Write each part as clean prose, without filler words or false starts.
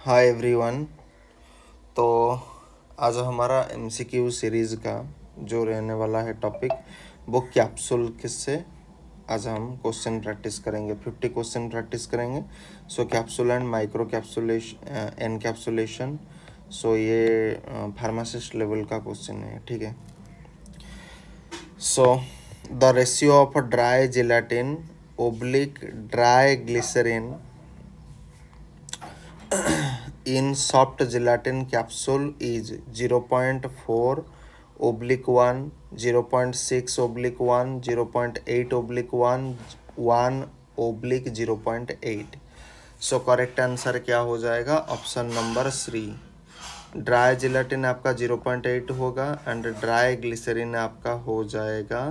Hi everyone. तो आज हमारा एमसीक्यू सीरीज़ का जो रहने वाला है टॉपिक वो कैप्सूल किससे आज हम क्वेश्चन प्रैक्टिस करेंगे। 50 क्वेश्चन प्रैक्टिस करेंगे। So capsule and micro capsulation encapsulation. So ये फार्मासिस्ट लेवल का क्वेश्चन है, ठीक है। So the ratio of dry gelatin oblique dry glycerin in soft gelatin capsule is 0.4 oblique 1, 0.6 oblique 1, 0.8 oblique 1, 1 oblique 0.8। So correct answer क्या हो जाएगा? Option number 3। Dry gelatin आपका 0.8 होगा एंड ड्राई ग्लिसरीन आपका हो जाएगा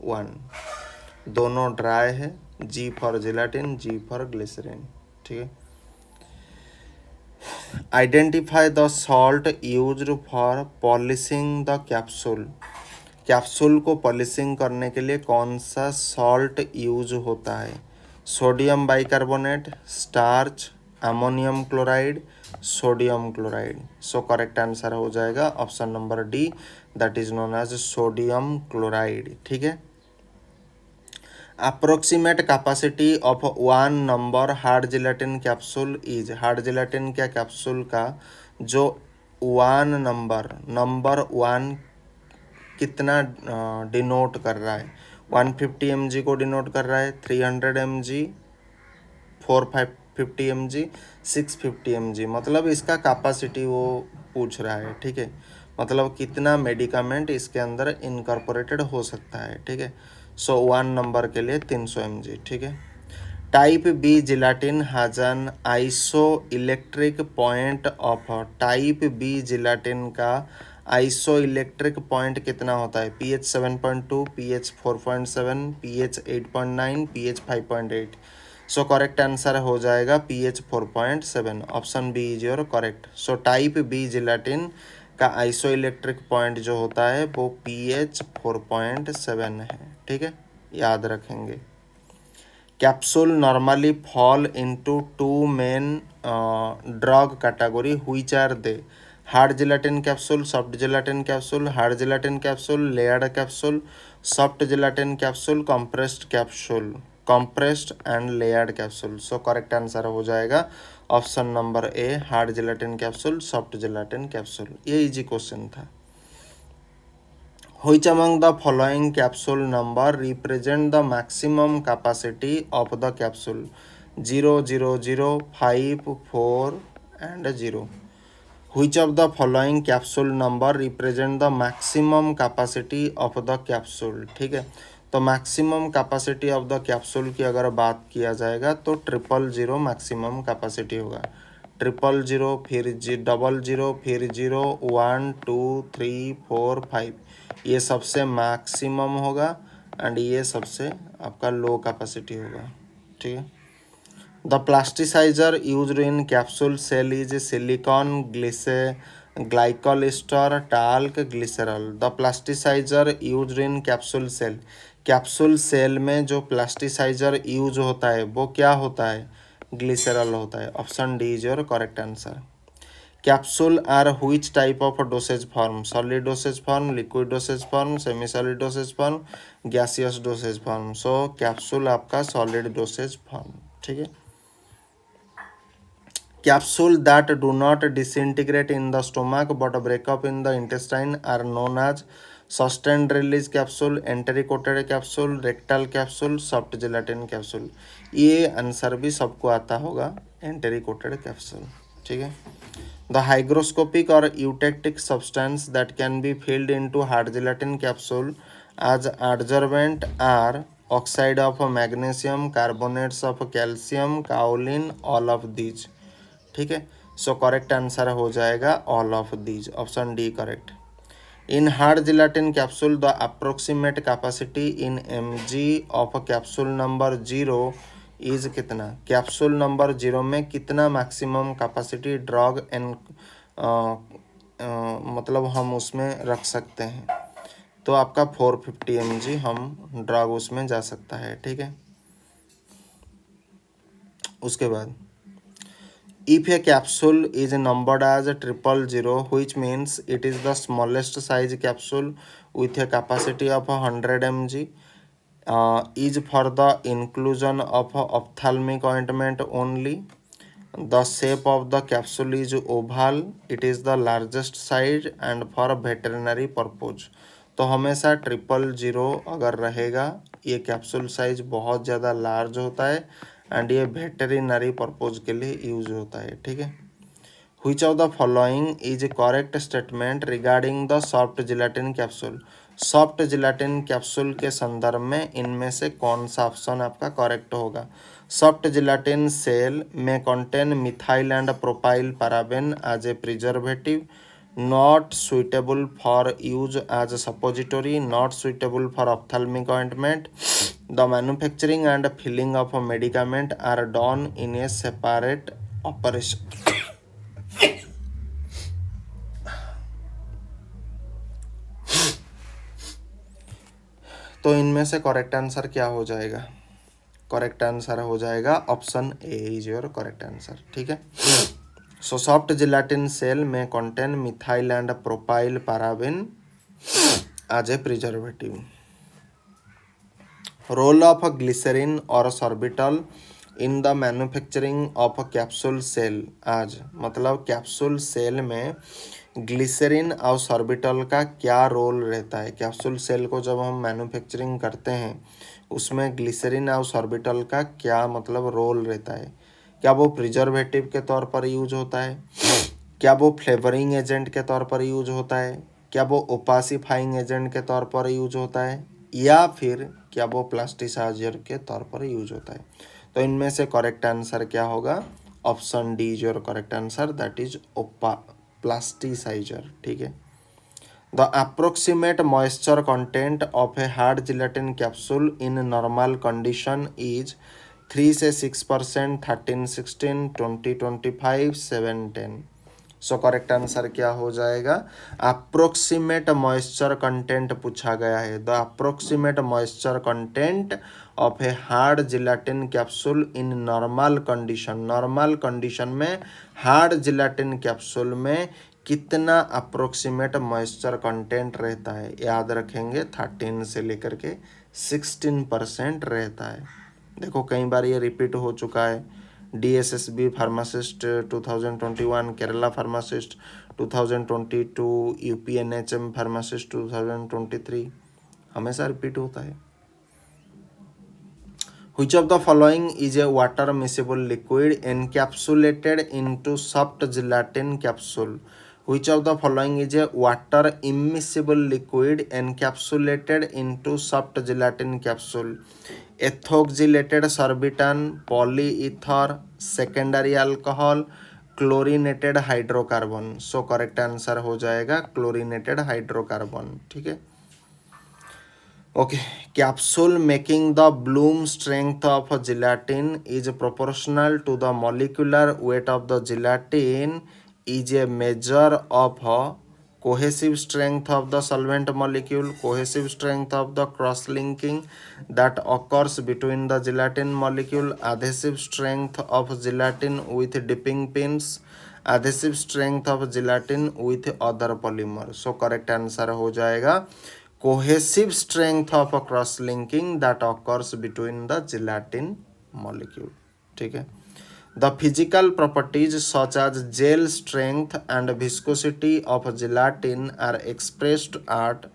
1। दोनों ड्राई है, G for gelatin, G for glycerin, ठीक है। Identify the salt used for polishing the capsule. Capsule को पॉलिशिंग करने के लिए कौन सा सॉल्ट यूज होता है? Sodium bicarbonate, starch, ammonium chloride, sodium chloride. So correct answer हो जाएगा option number D, that is known as sodium chloride, ठीक है। Approximate capacity of one number hard gelatin capsule is. Hard gelatin क्या capsule का जो one number one कितना denote कर रहा है? 150 mg को डिनोट कर रहा है, 300 mg, 450 mg, 650 mg। मतलब इसका कैपेसिटी वो पूछ रहा है, ठीक है। मतलब कितना मेडिकामेंट इसके अंदर इनकॉर्पोरेटेड हो सकता है, ठीक है। सो 1 नंबर के लिए 300 mg, ठीक है। Type B gelatin has an isoelectric point of. Type B gelatin का आइसो इलेक्ट्रिक पॉइंट कितना होता है? pH 7.2, pH 4.7, pH 8.9, pH 5.8। So correct answer हो जाएगा pH 4.7। Option B is your correct. So type B gelatin का isoelectric point जो होता है वो pH 4.7 है, ठीक है, याद रखेंगे। Capsule normally fall into two main drug category. Which are they? Hard gelatin capsule, soft gelatin capsule, hard gelatin capsule, layered capsule, soft gelatin capsule, compressed and layered capsule. So correct answer हो जाएगा option number ए, hard gelatin capsule, soft gelatin capsule. ये easy question था। Which among the following capsule number represent the maximum capacity of the capsule? 0, 0, 0, 5, 4 and 0. Which of the following capsule number represent the maximum capacity of the capsule? ठीक है, तो maximum capacity of the capsule की अगर बात किया जाएगा तो 000 maximum capacity होगा। 000, फिर 00, फिर 0, 1, 2, 3, 4, 5, ये सबसे मैक्सिमम होगा एंड ये सबसे आपका लो कैपेसिटी होगा, ठीक है। The plasticizer used in capsule shell is silicon, glycol ester, talc, glycerol. The plasticizer used in capsule shell. Capsule shell में जो प्लास्टिसाइजर यूज होता है वो क्या होता है? ग्लिसरॉल होता है। Option D is your correct answer. Capsule are which type of dosage form? Solid dosage form, liquid dosage form, semi solid dosage form, gaseous dosage form। So capsule आपका solid dosage form, ठीक है। Capsule that do not disintegrate in the stomach but break up in the intestine are known as sustained release capsule, enteric-coated capsule, rectal capsule, soft gelatin capsule। ये answer भी सबको आता होगा, enteric-coated capsule, ठीक है। The hygroscopic or eutectic substance that can be filled into hard gelatin capsule as adsorbent are oxide of magnesium, carbonates of calcium, kaolin, all of these, ठीक है। सो correct answer हो जाएगा all of these, option D correct. In hard gelatin capsule the approximate capacity in mg of capsule number 0 is कितना? Capsule number 0 में कितना maximum capacity drug and मतलब हम उसमें रख सकते हैं? तो आपका 450 mg हम ड्रग उसमें जा सकता है, ठीक है। उसके बाद If a capsule is numbered as 000, which means it is the smallest size capsule with a capacity of 100 mg, is for the inclusion of ophthalmic ointment only. The shape of the capsule is oval. It is the largest size and for veterinary purpose. तो हमेशा 000 अगर रहेगा, ये capsule size बहुत ज़्यादा large होता है and ये वेटरिनरी पर्पज के लिए यूज होता है, ठीक है। Which of the following is a correct statement regarding the soft gelatin capsule? Soft gelatin capsule के संदर्भ में इनमें से कौन सा ऑप्शन आपका करेक्ट होगा? सॉफ्ट जिलेटिन सेल में contain methyl and propyl paraben as a preservative, not suitable for use as a suppository, not suitable for ophthalmic ointment. The manufacturing and filling of a medicament are done in a separate operation. तो इनमें से correct answer क्या हो जाएगा? Correct answer हो जाएगा option A is your correct answer, ठीक है। सो सॉफ्ट जिलेटिन सेल में contain methyl and propyl paraben as a preservative. Role of glycerin और sorbitol in the manufacturing of capsule shell आज, मतलब कैप्सूल सेल में glycerin और sorbitol का क्या रोल रहता है? कैप्सूल सेल को जब हम मैन्युफैक्चरिंग करते हैं उसमें ग्लिसरीन और सॉर्बिटॉल का क्या मतलब रोल रहता है? क्या वो प्रिजर्वेटिव के तौर पर यूज होता है? क्या वो फ्लेवरिंग एजेंट के तौर पर यूज होता है? क्या वो ओपासिफाइंग एजेंट के तौर पर यूज होता है? या फिर क्या वो प्लास्टिसाइजर के तौर पर यूज होता है? तो इनमें से करेक्ट आंसर क्या होगा? Option D is your correct answer, that is plasticizer, ठीक है। The approximate moisture content of a hard gelatin capsule in normal condition is 3 से 6%, 13, 16, 20, 25, 7, 10। सो करेक्ट आंसर क्या हो जाएगा? अप्रोक्सीमेट मॉइस्चर कंटेंट पूछा गया है। The approximate moisture content of a hard gelatin capsule in normal condition, normal condition में hard gelatin capsule में कितना अप्रोक्सीमेट मॉइस्चर कंटेंट रहता है? याद रखेंगे 13 से लेकर के 16% रहता है। देखो कई बार ये रिपीट हो चुका है। DSSB pharmacist 2021, Kerala pharmacist 2022, UPNHM pharmacist 2023, हमेशा रिपीट होता है। Which of the following is a water miscible liquid encapsulated into soft gelatin capsule? Which of the following is a water immiscible liquid encapsulated into soft gelatin capsule? Ethoxylated sorbitan, polyether, secondary alcohol, chlorinated hydrocarbon. So correct answer हो जाएगा chlorinated hydrocarbon, ठीक है। Okay, capsule making the bloom strength of a gelatin is proportional to the molecular weight of the gelatin is a measure of cohesive strength of the solvent molecule, cohesive strength of the cross-linking that occurs between the gelatin molecule, adhesive strength of gelatin with dipping pins, adhesive strength of gelatin with other polymer. So correct answer हो जाएगा cohesive strength of a cross linking that occurs between the gelatin molecule, ठीक है। The physical properties such as gel strength and viscosity of gelatin are expressed at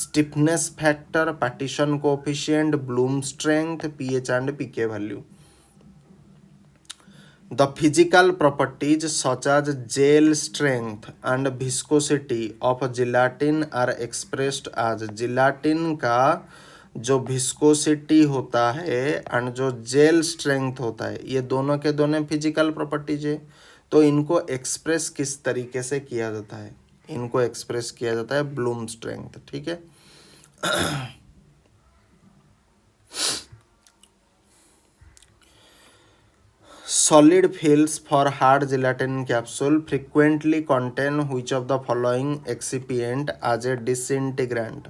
stiffness factor, partition coefficient, bloom strength, pH and pK value. The physical properties such as gel strength and viscosity of gelatin are expressed as gelatin का जो viscosity होता है and जो gel strength होता है, ये दोनों के दोनों physical properties है। तो इनको एक्सप्रेस किस तरीके से किया जाता है? इनको एक्सप्रेस किया जाता है ब्लूम स्ट्रेंथ, ठीक है। Solid fills for hard gelatin capsule frequently contain which of the following excipient as a disintegrant?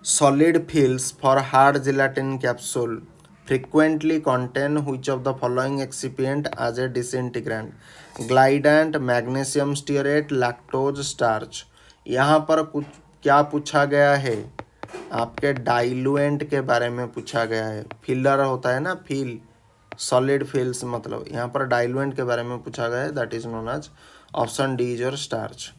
Solid fills for hard gelatin capsule frequently contain which of the following excipient as a disintegrant? Glidant, magnesium stearate, lactose, starch. यहाँ पर कुछ क्या पूछा गया है? आपके डाइलुएंट के बारे में पूछा गया है। फिलर होता है ना, फिल, सॉलिड फिल्स, मतलब यहाँ पर डाइलुएंट के बारे में पूछा गया है। That is known as option D is your starch.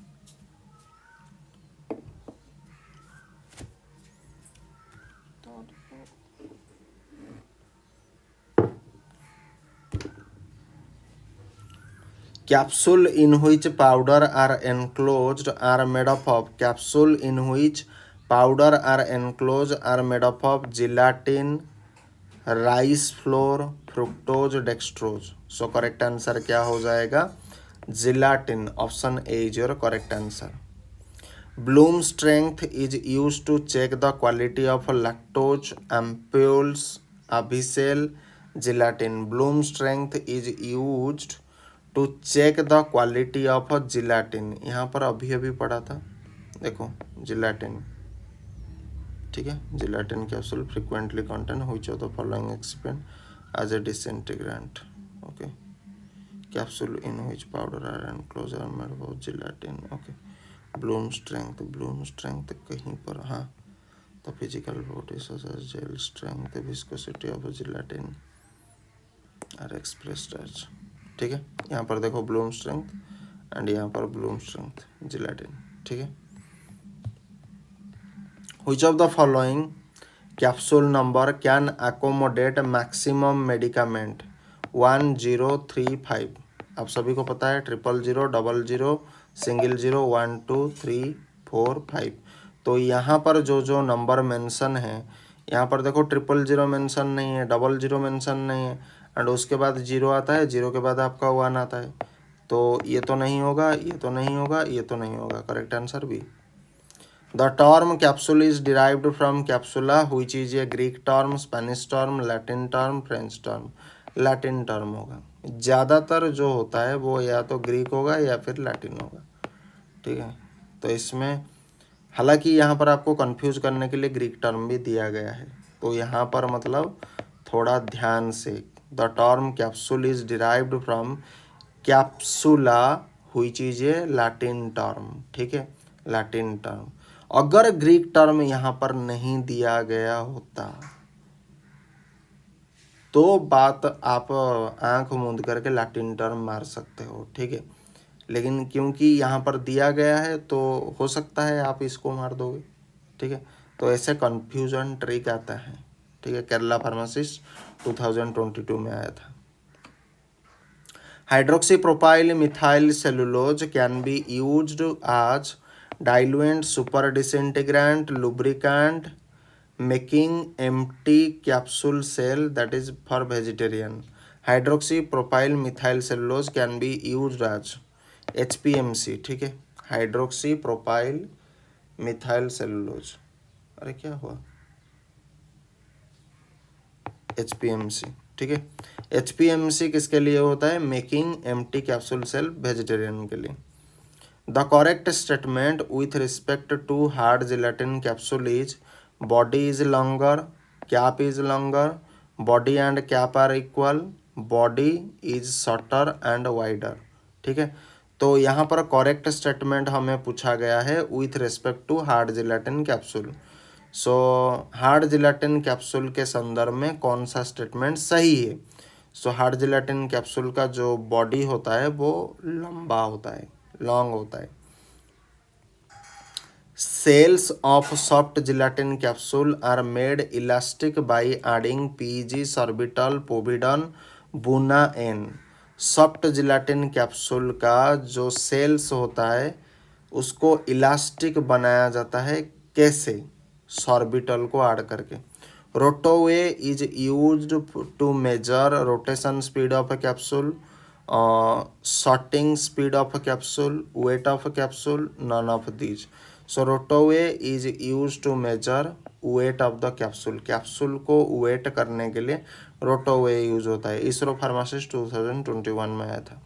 Capsule in which powder are enclosed are made up of. Capsule in which powder are enclosed are made up of gelatin, rice flour, fructose, dextrose. So correct answer क्या हो जाएगा? Gelatin. Option A is your correct answer. Bloom strength is used to check the quality of lactose, ampules, avicel, gelatin. Bloom strength is used to check the quality of gelatin. यहाँ पर अभी अभी पढ़ा था, देखो जिलाटिन, ठीक है। Gelatin capsule frequently contain which of the following excipient as a disintegrant. Okay, capsule in which powder are enclose are made of gelatin. Okay, bloom strength, bloom strength कहीं पर, हाँ, the physical properties such as gel strength, viscosity of gelatin are expressed as, ठीक है। यहाँ पर देखो Bloom strength and यहाँ पर ब्लूम स्ट्रेंथ जिलाटिन, ठीक है। Which of the following capsule number can accommodate maximum medicament? 1, 0, 3, 5। आप सभी को पता है 000, 00, सिंगल 0, 1, 2, 3, 4, 5। तो यहाँ पर जो जो नंबर मेंशन है, यहाँ पर देखो 000 मेंशन नहीं है, 00 मेंशन नहीं है, एंड उसके बाद 0 आता है, 0 के बाद आपका 1 आता है। तो ये तो नहीं होगा, ये तो नहीं होगा, ये तो नहीं होगा। Correct answer B. The term capsule is derived from capsula which is a Greek term, Spanish term, Latin term, French term. Latin term होगा। ज़्यादातर जो होता है वो या तो ग्रीक होगा या फिर लैटिन होगा, ठीक है। तो इसमें हालांकि यहाँ पर आपको कंफ्यूज करने के लिए ग्रीक टर्म भी दिया गया है, तो यहाँ पर मतलब थोड़ा ध्यान से, the term capsule is derived from capsula which is a Latin term, ठीक है, लैटिन टर्म। अगर ग्रीक टर्म यहाँ पर नहीं दिया गया होता तो बात आप आंख मूंद करके लैटिन टर्म मार सकते हो, ठीक है। लेकिन क्योंकि यहाँ पर दिया गया है तो हो सकता है आप इसको मार दोगे, ठीक है। तो ऐसे कंफ्यूजन ट्रिक आता है, ठीक है। केरला फार्मासिस्ट 2022 में आया था। Hydroxy propyl methyl cellulose can be used as diluent, super disintegrant, lubricant, making empty capsule shell, that is for vegetarian. Hydroxy propyl methyl cellulose can be used as HPMC, ठीक है, hydroxy propyl methyl cellulose. अरे क्या हुआ? HPMC, ठीक है। HPMC किसके लिए होता है? Making empty capsule shell, vegetarian के लिए। The correct statement with respect to hard gelatin capsule is body is longer, cap is longer, body and cap are equal, body is shorter and wider, ठीक है। तो यहाँ पर correct statement हमें पूछा गया है with respect to hard gelatin capsule. So hard gelatin capsule के संदर्भ में कौन सा स्टेटमेंट सही है? सो हार्ड जिलेटिन कैप्सूल का जो बॉडी होता है वो लंबा होता है, लॉन्ग होता है। Shells of soft gelatin capsule are made elastic by adding PEG, sorbitol, povidone, buna N. Soft gelatin capsule का जो सेल्स होता है उसको इलास्टिक बनाया जाता है, कैसे? सॉर्बिटॉल को ऐड करके। Rotoweigh is used to measure rotation speed of a capsule, sorting speed of a capsule, weight of a capsule, none of these. So rotoway is used to measure weight of the capsule. Capsule को wait करने के लिए रोटोवे use होता है। ISRO pharmacist 2021 में आया था।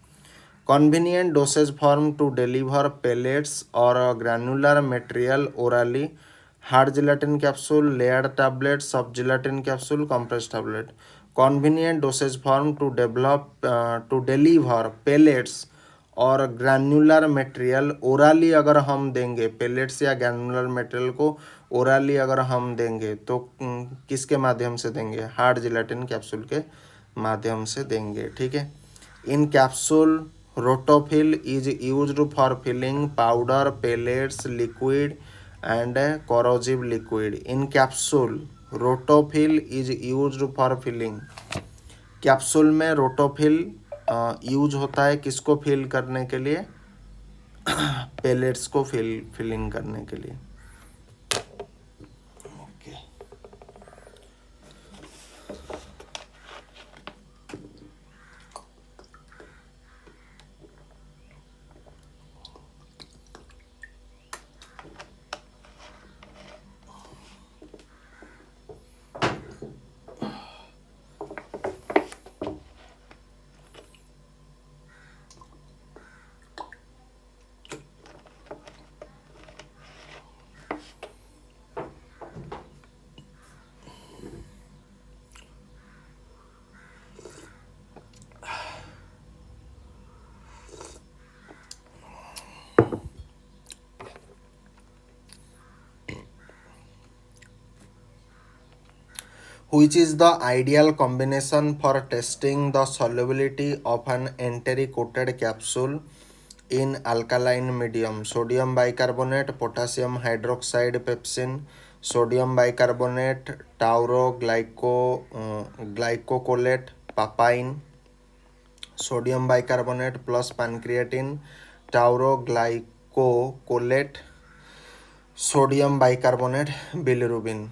Convenient dosage form to deliver pellets और granular material orally, hard gelatin capsule, layered tablet, सब gelatin capsule, compress tablet. convenient dosage form to deliver pellets और ग्रैन्युलर मटेरियल ओरली अगर हम देंगे, पेलेट्स या ग्रैन्युलर मटेरियल को ओरली अगर हम देंगे तो किसके माध्यम से देंगे? हार्ड जिलेटिन कैप्सूल के माध्यम से देंगे, ठीक है। In capsule rotofil is used for filling powder, pellets, liquid and corrosive liquid. In capsule rotofil is used for filling. Capsule में रोटोफिल यूज होता है किसको फिल करने के लिए? पेलेट्स को फिलिंग करने के लिए। Which is the ideal combination for testing the solubility of an enteric-coated capsule in alkaline medium? Sodium bicarbonate, potassium hydroxide pepsin, sodium bicarbonate, glycocolate, papain, sodium bicarbonate plus pancreatin, tauroglycocolate, sodium bicarbonate, bilirubin.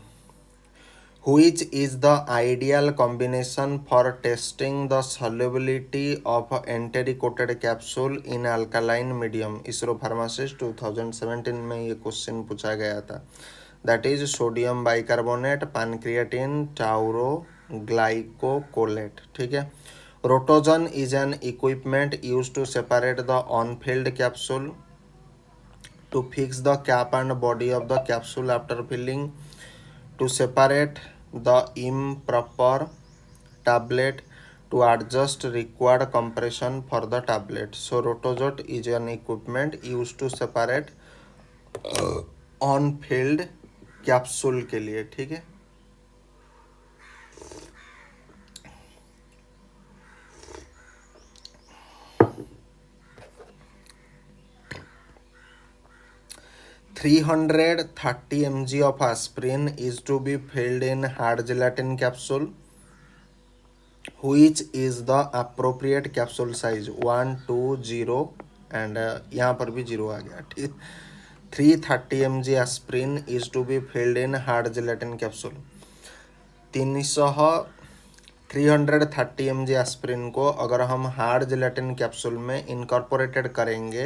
Which is the ideal combination for testing the solubility of enteric-coated capsule in alkaline medium? ISRO pharmacist 2017 में ये question पूछा गया था। That is sodium bicarbonate, pancreatin, taurglycocholate, ठीक है। Rotogen is an equipment use to separate the unfilled capsule, to fix the cap and body of the capsule after filling, to separate the improper tablet, to adjust required compression for the tablet. So rotozot is an equipment used to separate on-field capsule के लिए, ठीक है। (330 mg of aspirin is to be filled in hard gelatin capsule. Which is the appropriate capsule size? 1, 2, 0 and यहाँ पर भी 0 आ गया, ठीक। 330 mg aspirin is to be filled in hard gelatin capsule. 330 mg aspirin को अगर हम हार्ड जिलेटिन कैप्सूल में incorporated करेंगे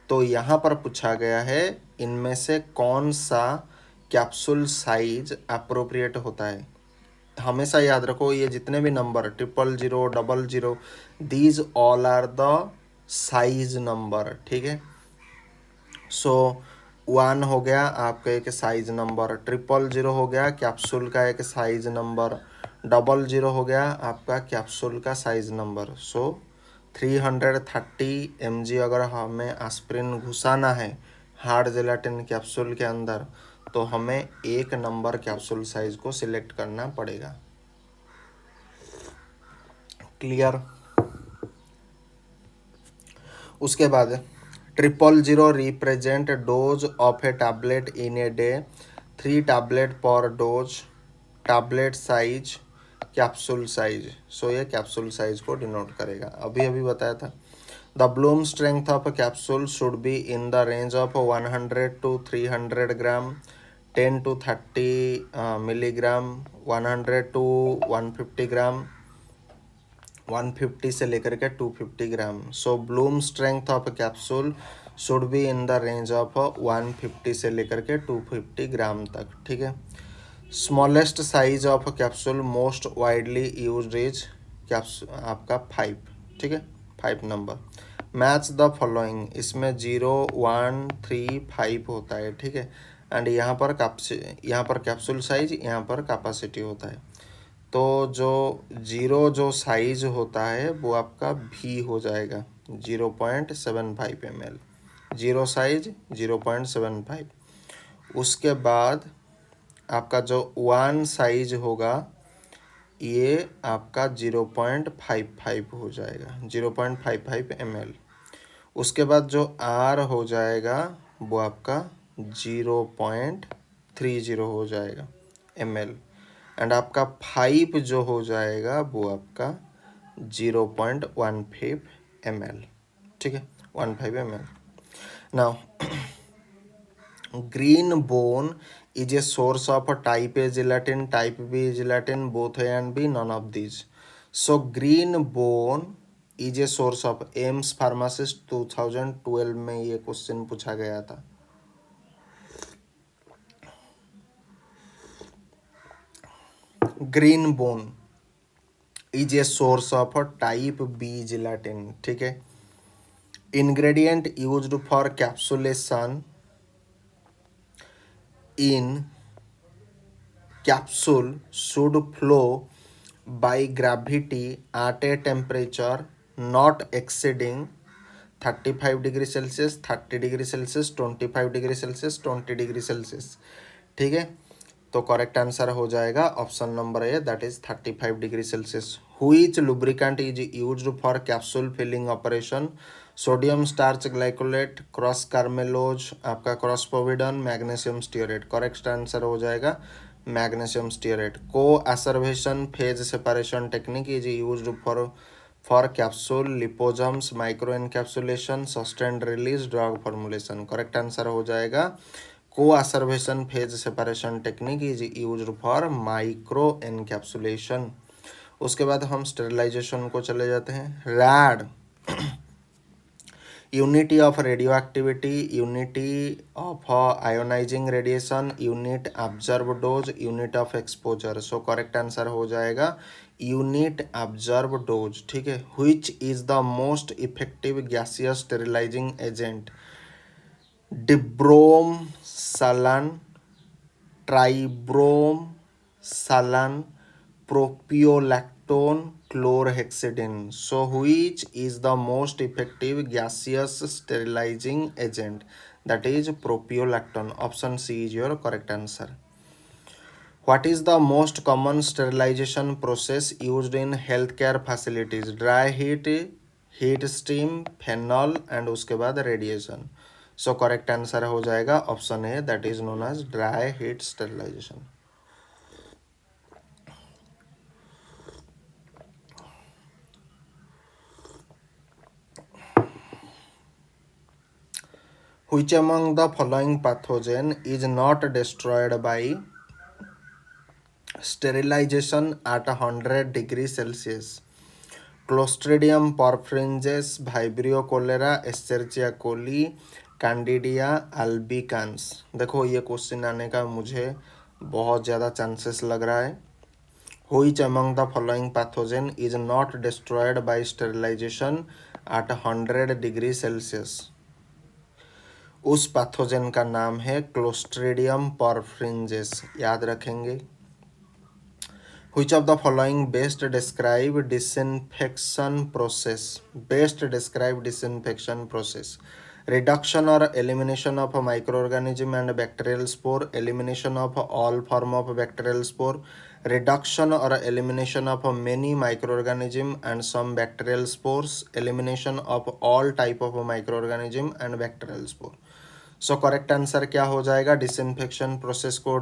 तो यहाँ पर पूछा गया है इनमें से कौन सा कैप्सूल साइज अप्रोप्रिएट होता है। हमेशा याद रखो ये जितने भी number 000, 00, these all are the size number, ठीक है। सो 1 हो गया आपका एक साइज नंबर, 000 हो गया कैप्सूल का एक साइज नंबर, 00 हो गया आपका कैप्सूल का साइज नंबर। सो 330 mg अगर हमें एस्प्रिन घुसाना है हार्ड जेलाटिन कैप्सूल के अंदर तो हमें एक नंबर कैप्सूल साइज को सिलेक्ट करना पड़ेगा। क्लियर? उसके बाद 000 represent dose of a tablet in a day, 3 tablet पर dose, tablet size, capsule size. So ये कैप्सूल साइज को डिनोट करेगा। अभी बताया था the bloom strength of capsule should be in the range of 100 to 300 gram, 10 to 30 milligram, 100 to 150 gram, 150 से लेकर के 250 ग्राम। सो Bloom strength of capsule should be in the range of 150 से लेकर के 250 ग्राम तक, ठीक है। Smallest size of capsule most widely used is capsule आपका 5, ठीक है, 5 नंबर। मैच द फॉलोइंग, इसमें 0, 1, 3, 5 होता है, ठीक है। एंड यहाँ पर कैप्सूल साइज, यहाँ पर कैपेसिटी होता है। तो जो जीरो जो साइज होता है वो आपका भी हो जाएगा 0.75 ml, जीरो साइज 0.75। उसके बाद आपका जो वन साइज होगा ये आपका 0.55 हो जाएगा, 0.55 ml। उसके बाद जो आर हो जाएगा वो आपका 0.30 हो जाएगा ml। एंड आपका 5 जो हो जाएगा वो आपका 0.15 ml, ठीक है, 15 ml। Now green bone is a source of type A gelatin, type B gelatin, both A and B, none of these. So green bone is a source of AIIMS pharmacist 2012 में ये क्वेश्चन पूछा गया था। Green bone is a source of type B gelatin, ठीक है। Ingredient used for capsulation in capsule should flow by gravity at a temperature not exceeding 35 degree Celsius, 30 degree Celsius, 25 degree Celsius, 20 degree Celsius, ठीक है। तो correct answer हो जाएगा option number A, that is 35 degree Celsius. Which lubricant is used for capsule filling operation? Sodium starch glycolate, croscarmellose, आपका crospovidone, magnesium stearate. Correct answer हो जाएगा magnesium stearate. Coacervation phase separation technique is used for capsule liposomes, microencapsulation, sustained release, drug formulation. Correct answer हो जाएगा coacervation phase separation technique is used for microencapsulation. उसके बाद हम sterilisation को चले जाते हैं। Rad unity of radioactivity, unity of ionising radiation, unit absorbed dose, unit of exposure. So correct answer हो जाएगा यूनिट ऑब्जर्व डोज, ठीक है। Which is the most effective gaseous sterilising agent? Dibromsalan, ट्राइब्रोम सालन, प्रोपियोलैक्टोन, chlorhexidine. So which is the most effective gaseous sterilizing agent? That is propiolactone. Option C is your correct answer. What is the most common sterilization process used in healthcare facilities? Dry heat, heat steam, phenol and उसके बाद radiation. So correct answer हो जाएगा option A, that is known as dry heat sterilization. Which among the following pathogen is not destroyed by sterilization at 100 degree Celsius? Clostridium perfringens, Vibrio cholera, Escherichia coli, Candida albicans। देखो ये question आने का मुझे बहुत ज़्यादा chances लग रहा है। Which among the following pathogen is not destroyed by sterilization at 100 degree Celsius? उस पैथोजन का नाम है क्लोस्ट्रीडियम परफ्रिंजेस, याद रखेंगे। Which of the following best describe disinfection process? Best describe disinfection process. Reduction or elimination of a microorganism and bacterial spore, elimination of all form of bacterial spore, reduction or elimination of many microorganism and some bacterial spores, elimination of all type of microorganism and bacterial spore। So correct answer क्या हो जाएगा disinfection process को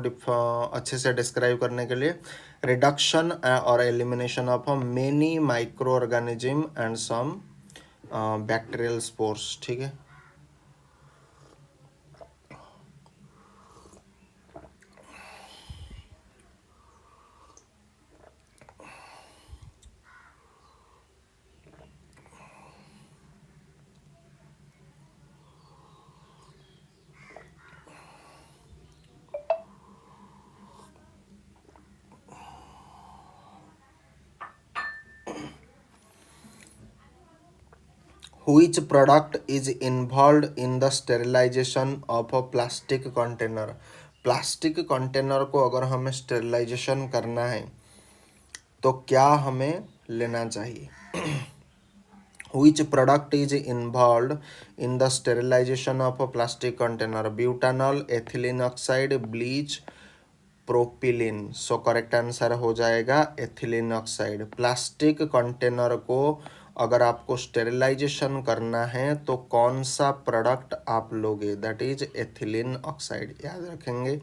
अच्छे से describe करने के लिए? Reduction और elimination of many microorganism and some bacterial spores, ठीक है। Which product is involved in the sterilization of a plastic container? Plastic container को अगर हमें स्टेरिलाइजेशन करना है तो क्या हमें लेना चाहिए? Which product is involved in the sterilization of a plastic container? Butanol, ethylene oxide, bleach, propylene. So correct answer हो जाएगा एथिलीन ऑक्साइड। प्लास्टिक कंटेनर को अगर आपको स्टेरिलाइजेशन करना है तो कौन सा प्रोडक्ट आप लोगे? दैट इज एथिलीन ऑक्साइड, याद रखेंगे।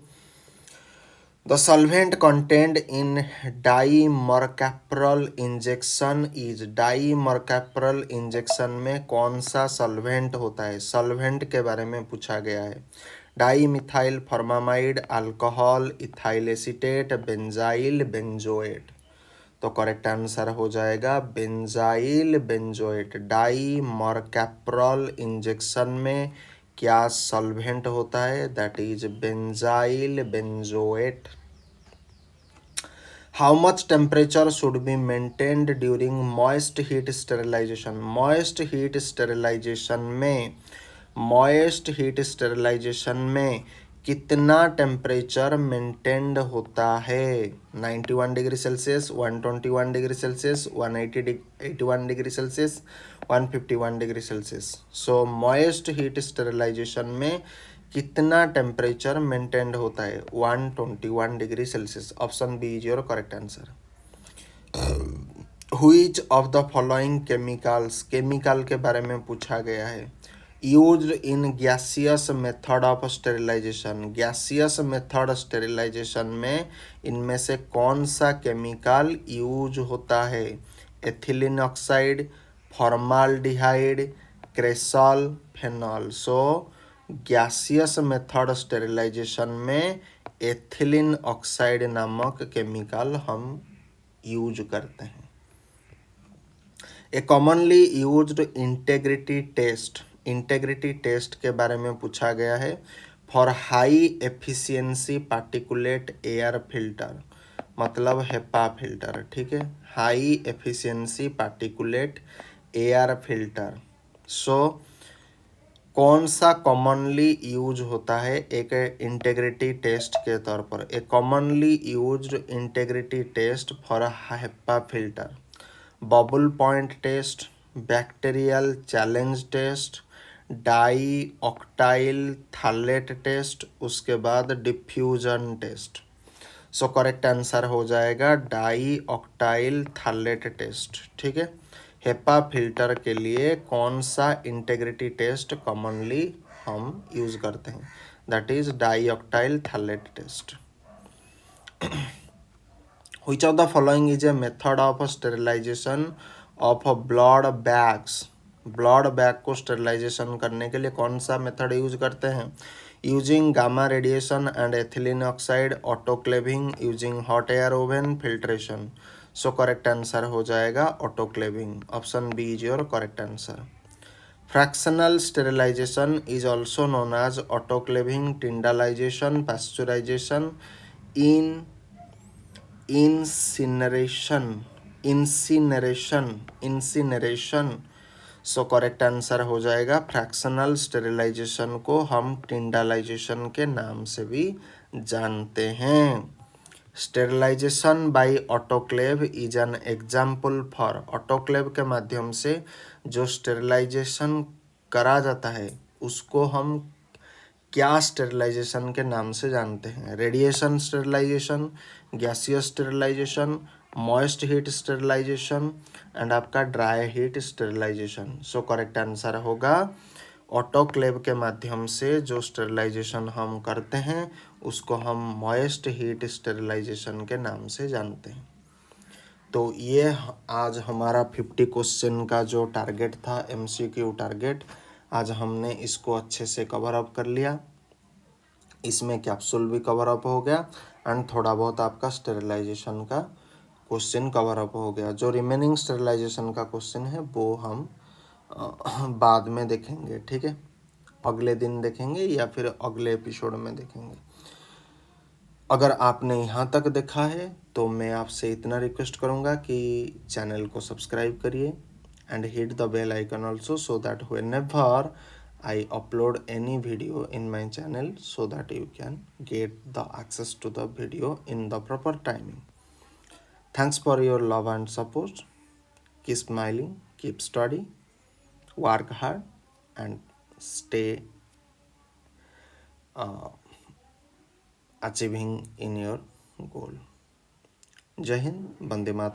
The solvent content in dimercaprol injection is, dimercaprol injection में कौन सा सॉल्वेंट होता है? सॉल्वेंट के बारे में पूछा गया है। Dimethyl formamide, alcohol, ethyl acetate, benzyl benzoate. तो करेक्ट आंसर हो जाएगा benzyl benzoate. Dimercaprol injection में क्या सॉल्वेंट होता है? That is benzyl benzoate. How much temperature should be maintained during moist heat sterilisation? Moist heat sterilisation में कितना temperature maintained होता है? 91 degree Celsius, 121 degree Celsius, 181 degree Celsius, 151 degree Celsius. So moist heat sterilisation में कितना temperature maintained होता है? 121 degree Celsius. Option B is your correct answer. Which of the following chemicals, chemical के बारे में पूछा गया है। Used in gaseous method of sterilisation, gaseous method sterilisation में इनमें से कौन सा केमिकल यूज होता है? Ethylene oxide, formaldehyde, cresol, phenol. So gaseous method sterilisation में एथिलीन ऑक्साइड नामक केमिकल हम यूज करते हैं। A commonly used integrity test, integrity test के बारे में पूछा गया है। For high efficiency particulate air filter, मतलब हेपा फिल्टर, ठीक है। High efficiency particulate air filter. So कौन सा कॉमनली यूज होता है एक इंटेग्रिटी टेस्ट के तौर पर? A commonly used integrity test for HEPA filter, bubble point test, bacterial challenge test, dioctyl phthalate test, उसके बाद diffusion test. So correct answer हो जाएगा डाई ऑक्टाइल थालेट टेस्ट, ठीक है। हेपा फिल्टर के लिए कौन सा इंटेग्रिटी टेस्ट कॉमनली हम यूज करते हैं? That is dioctyl phthalate test. Which of the following is a method of sterilization of blood bags? Blood bag को स्टेरिलाइजेशन करने के लिए कौन सा मेथड यूज करते हैं? Using gamma radiation and ethylene oxide, autoclaving, using hot air oven, filtration. So correct answer हो जाएगा autoclaving. Option B is your correct answer. Fractional sterilisation is also known as autoclaving, tyndallisation, pasteurisation, incineration. So correct answer हो जाएगा fractional sterilisation को हम टिंडालाइजेशन के नाम से भी जानते हैं। Sterilization by autoclave is an example for, autoclave के माध्यम से जो स्टेरिलाइजेशन करा जाता है उसको हम क्या स्टेरिलाइजेशन के नाम से जानते हैं? Radiation sterilisation, gaseous sterilisation, moist heat sterilisation and आपका dry heat sterilisation. So correct answer होगा ऑटोक्लेव के माध्यम से जो स्टेरिलाइजेशन हम करते हैं उसको हम मॉइस्ट हीट स्टेरिलाइजेशन के नाम से जानते हैं। तो ये आज हमारा 50 क्वेश्चन का जो टारगेट था, MCQ टारगेट, आज हमने इसको अच्छे से कवर अप कर लिया। इसमें कैप्सूल भी कवर अप हो गया एंड थोड़ा बहुत आपका स्टेरिलाइजेशन का क्वेश्चन कवर अप हो गया। जो रिमेनिंग स्टेरिलाइजेशन का क्वेश्चन है वो हम बाद में देखेंगे, ठीक है। अगले दिन देखेंगे या फिर अगले एपिसोड में देखेंगे। अगर आपने यहाँ तक देखा है तो मैं आपसे इतना रिक्वेस्ट करूँगा कि चैनल को सब्सक्राइब करिए and hit the bell icon also, so that whenever I upload any video in my channel, so that you can get the access to the video in the proper timing. Thanks for your love and support. Keep smiling, keep study, work hard, and stay achieving in your goal. Jai Hind, Vande Mataram.